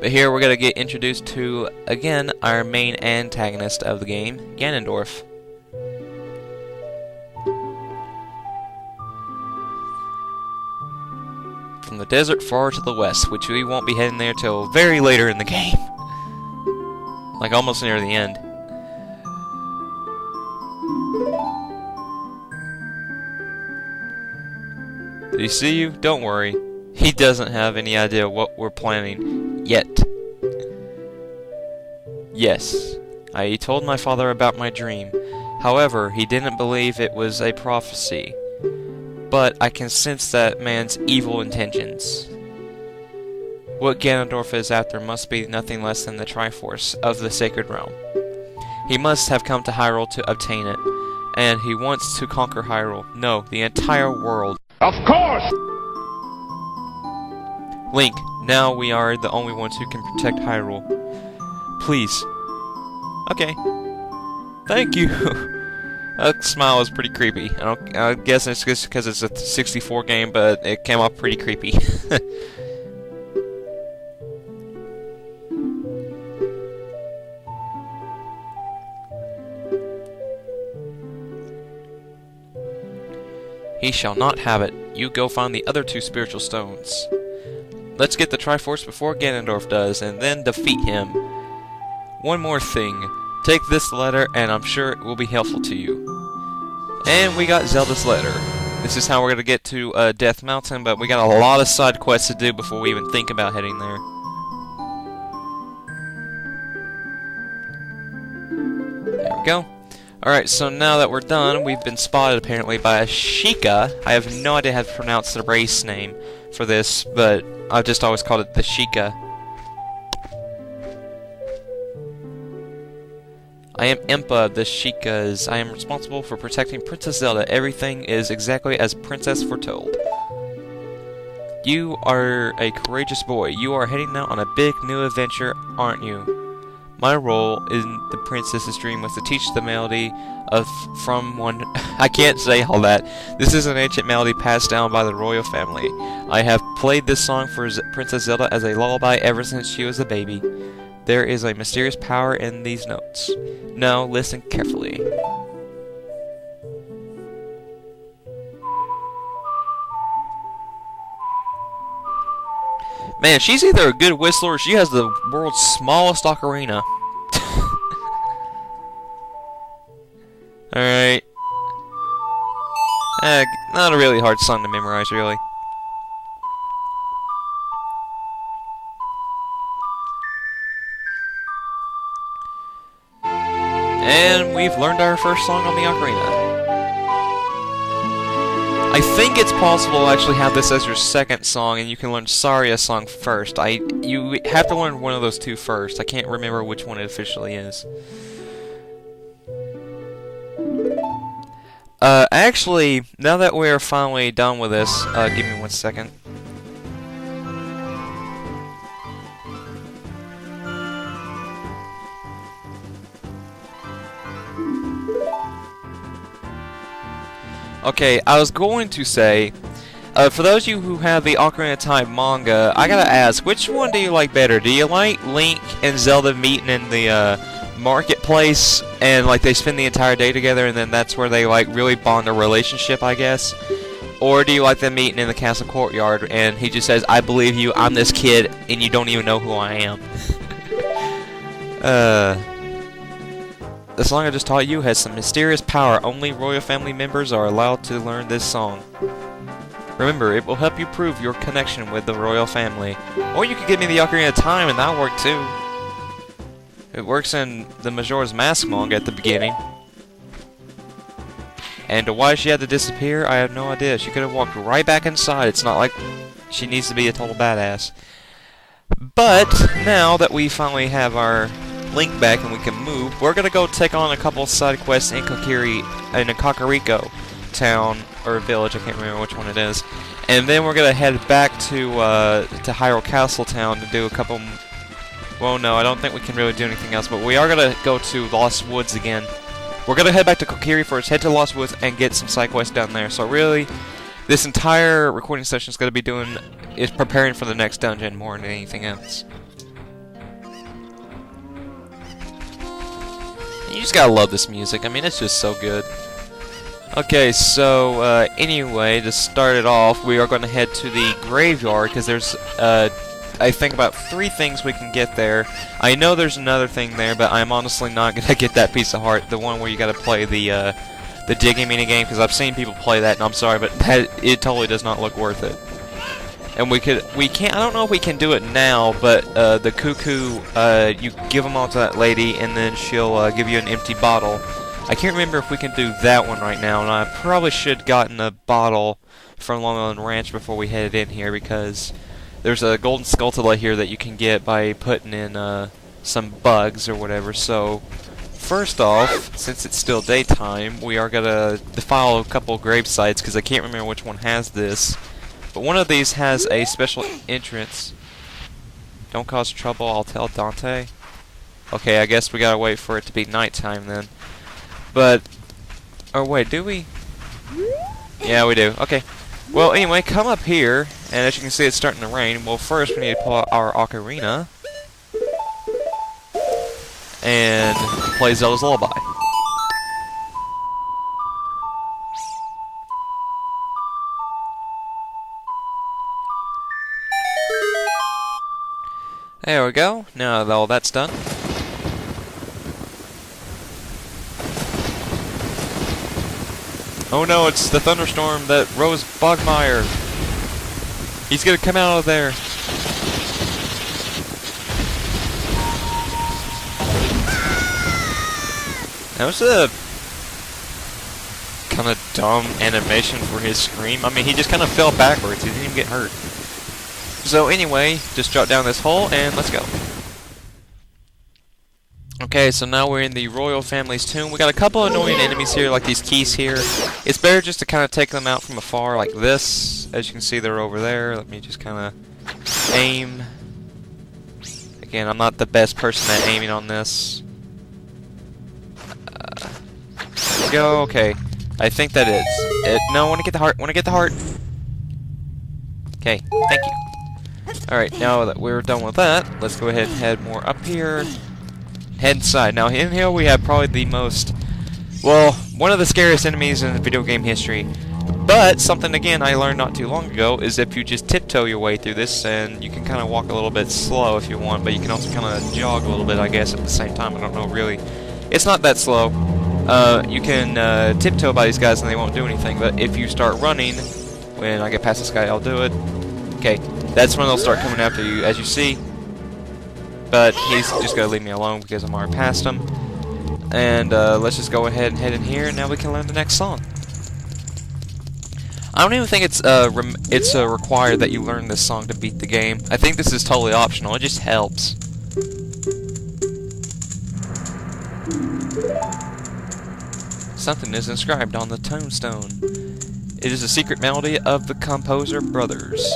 But here we're going to get introduced to, again, our main antagonist of the game, Ganondorf. From the desert far to the west, which we won't be heading there till very later in the game. Like almost near the end. Did he see you? Don't worry. He doesn't have any idea what we're planning yet. Yes, I told my father about my dream. However, he didn't believe it was a prophecy. But I can sense that man's evil intentions. What Ganondorf is after must be nothing less than the Triforce of the Sacred Realm. He must have come to Hyrule to obtain it, and he wants to conquer Hyrule. No, the entire world. Of course! Link, now we are the only ones who can protect Hyrule. Please. Okay. Thank you. That smile is pretty creepy. I guess it's just because it's a 64 game, but it came off pretty creepy. He shall not have it. You go find the other two spiritual stones. Let's get the Triforce before Ganondorf does, and then defeat him. One more thing. Take this letter, and I'm sure it will be helpful to you. And we got Zelda's letter. This is how we're going to get to Death Mountain, but we got a lot of side quests to do before we even think about heading there. There we go. Alright, so now that we're done, we've been spotted apparently by a Sheikah. I have no idea how to pronounce the race name for this, but I've just always called it the Sheikah. I am Impa of the Sheikahs. I am responsible for protecting Princess Zelda. Everything is exactly as Princess foretold. You are a courageous boy. You are heading out on a big new adventure, aren't you? My role in the princess's dream was to teach the melody from one... I can't say all that. This is an ancient melody passed down by the royal family. I have played this song for Princess Zelda as a lullaby ever since she was a baby. There is a mysterious power in these notes. Now, listen carefully. Man, she's either a good whistler or she has the world's smallest ocarina. Alright. Not a really hard song to memorize, really. And we've learned our first song on the ocarina. I think it's possible to actually have this as your second song, and you can learn Saria's song first. You have to learn one of those two first. I can't remember which one it officially is. Actually, now that we're finally done with this, give me 1 second. Okay, I was going to say, for those of you who have the Ocarina of Time manga, I gotta ask, which one do you like better? Do you like Link and Zelda meeting in the marketplace, and like they spend the entire day together, and then that's where they like really bond a relationship, I guess? Or do you like them meeting in the castle courtyard, and he just says, "I believe you, I'm this kid, and you don't even know who I am"? The song I just taught you has some mysterious power. Only royal family members are allowed to learn this song. Remember, it will help you prove your connection with the royal family. Or you could give me the Ocarina of Time and that'll work too. It works in the Majora's Mask manga at the beginning. And why she had to disappear, I have no idea. She could have walked right back inside. It's not like she needs to be a total badass. But, now that we finally have our Link back and we can move, we're gonna go take on a couple side quests in Kakariko town or village. I can't remember which one it is, and then we're gonna head back to Hyrule Castle Town to do a couple. Well, no, I don't think we can really do anything else, but we are gonna go to Lost Woods again. We're gonna head back to Kokiri first, head to Lost Woods, and get some side quests down there. So really, this entire recording session is gonna be preparing for the next dungeon more than anything else. You just gotta love this music. I mean, it's just so good. Okay, so anyway, to start it off, we are going to head to the graveyard because there's I think about 3 things we can get there. I know there's another thing there, but I'm honestly not going to get that piece of heart, the one where you got to play the digging minigame, because I've seen people play that, and I'm sorry, but it totally does not look worth it. And we can't, I don't know if we can do it now, but the cuckoo, you give them all to that lady, and then she'll give you an empty bottle. I can't remember if we can do that one right now, and I probably should have gotten a bottle from Long Island Ranch before we headed in here, because there's a golden skulltula here that you can get by putting in some bugs or whatever. So first off, since it's still daytime, we are gonna defile a couple grave sites because I can't remember which one has this. But one of these has a special entrance. Don't cause trouble, I'll tell Dante. Okay, I guess we gotta wait for it to be nighttime then. But, oh wait, do we? Yeah, we do. Okay. Well, anyway, come up here, and as you can see, it's starting to rain. Well, first we need to pull out our Ocarina and play Zelda's Lullaby. There we go. Now that all that's done. Oh no, it's the thunderstorm that Rose Bogmeyer. He's gonna come out of there. That was a kind of dumb animation for his scream. I mean, he just kind of fell backwards. He didn't even get hurt. So anyway, just drop down this hole and let's go. Okay, so now we're in the royal family's tomb. We got a couple annoying enemies here, like these keys here. It's better just to kind of take them out from afar, like this. As you can see, they're over there. Let me just kind of aim. Again, I'm not the best person at aiming on this. There we go. Okay, I think that is it. No, I want to get the heart. Want to get the heart. Okay, thank you. All right, now that we're done with that, let's go ahead and head more up here. Head inside. Now in here we have probably the most, well, one of the scariest enemies in video game history. But something again I learned not too long ago is if you just tiptoe your way through this, and you can kind of walk a little bit slow if you want, but you can also kind of jog a little bit, I guess, at the same time. I don't know really. It's not that slow. You can tiptoe by these guys and they won't do anything. But if you start running, when I get past this guy, I'll do it. Okay, that's when they'll start coming after you, as you see. But he's just going to leave me alone because I'm already past him. And let's just go ahead and head in here, and now we can learn the next song. I don't even think it's required that you learn this song to beat the game. I think this is totally optional. It just helps. Something is inscribed on the tombstone. It is a secret melody of the composer brothers.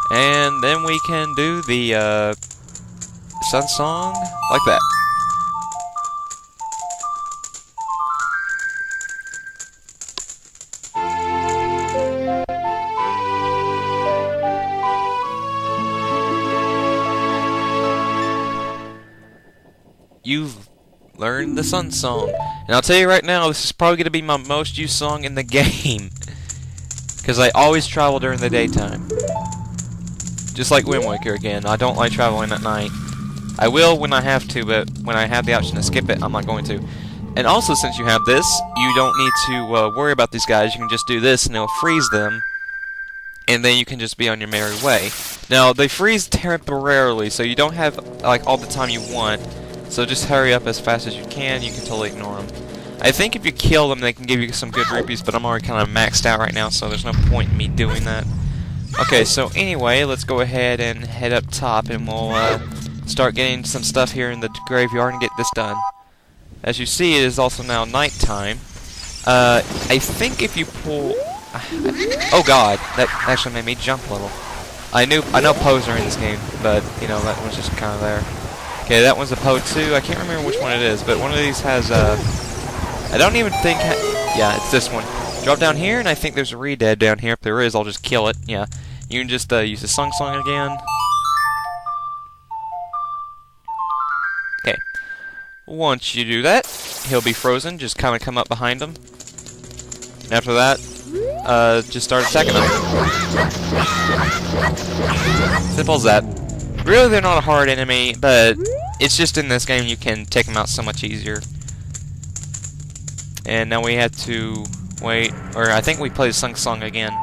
And then we can do the sun song like that. You've learned the sun song. And I'll tell you right now, this is probably going to be my most used song in the game. Because I always travel during the daytime. Just like Wind Waker again, I don't like traveling at night. I will when I have to, but when I have the option to skip it, I'm not going to. And also, since you have this, you don't need to worry about these guys. You can just do this, and it'll freeze them. And then you can just be on your merry way. Now, they freeze temporarily, so you don't have like all the time you want. So just hurry up as fast as you can. You can totally ignore them. I think if you kill them, they can give you some good rupees, but I'm already kind of maxed out right now, so there's no point in me doing that. Okay, so anyway, let's go ahead and head up top, and we'll start getting some stuff here in the graveyard and get this done. As you see, it is also now nighttime. I think if you pull... oh god, that actually made me jump a little. I know Poes are in this game, but, you know, that one's just kind of there. Okay, that one's a Poe too. I can't remember which one it is, but one of these has, I don't even think... yeah, it's this one. Drop down here, and I think there's a Redead down here. If there is, I'll just kill it. Yeah. You can just use the song again. Okay. Once you do that, he'll be frozen. Just kind of come up behind him. After that, just start attacking them. Simple as that. Really, they're not a hard enemy, but it's just in this game you can take them out so much easier. And now we have to wait, or I think we play the song again.